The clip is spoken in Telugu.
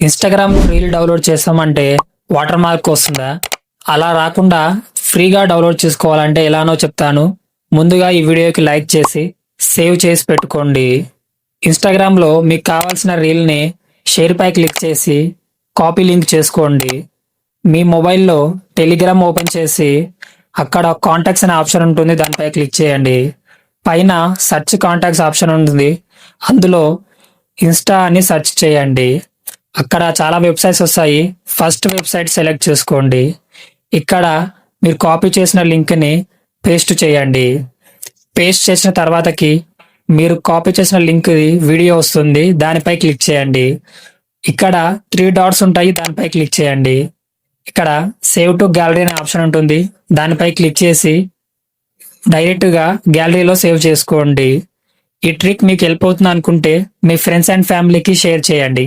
ఇన్స్టాగ్రామ్ రీల్ డౌన్లోడ్ చేసామంటే వాటర్ మార్క్ వస్తుందా? అలా రాకుండా ఫ్రీగా డౌన్లోడ్ చేసుకోవాలంటే ఎలానో చెప్తాను. ముందుగా ఈ వీడియోకి లైక్ చేసి సేవ్ చేసి పెట్టుకోండి. ఇన్స్టాగ్రామ్లో మీకు కావాల్సిన రీల్ని షేర్ పై క్లిక్ చేసి కాపీ లింక్ చేసుకోండి. మీ మొబైల్లో టెలిగ్రామ్ ఓపెన్ చేసి అక్కడ కాంటాక్ట్స్ అనే ఆప్షన్ ఉంటుంది, దానిపై క్లిక్ చేయండి. పైన సెర్చ్ కాంటాక్ట్స్ ఆప్షన్ ఉంటుంది, అందులో ఇన్స్టా అని సెర్చ్ చేయండి. అక్కడ చాలా వెబ్సైట్స్ వస్తాయి. ఫస్ట్ వెబ్సైట్ సెలెక్ట్ చేసుకోండి. ఇక్కడ మీరు కాపీ చేసిన లింక్ని పేస్ట్ చేయండి. పేస్ట్ చేసిన తర్వాతకి మీరు కాపీ చేసిన లింక్ వీడియో వస్తుంది, దానిపై క్లిక్ చేయండి. ఇక్కడ 3 డాట్స్ ఉంటాయి, దానిపై క్లిక్ చేయండి. ఇక్కడ సేవ్ టు గ్యాలరీ అనే ఆప్షన్ ఉంటుంది, దానిపై క్లిక్ చేసి డైరెక్ట్గా గ్యాలరీలో సేవ్ చేసుకోండి. ఈ ట్రిక్ మీకు హెల్ప్ అవుతుంది అనుకుంటే మీ ఫ్రెండ్స్ అండ్ ఫ్యామిలీకి షేర్ చేయండి.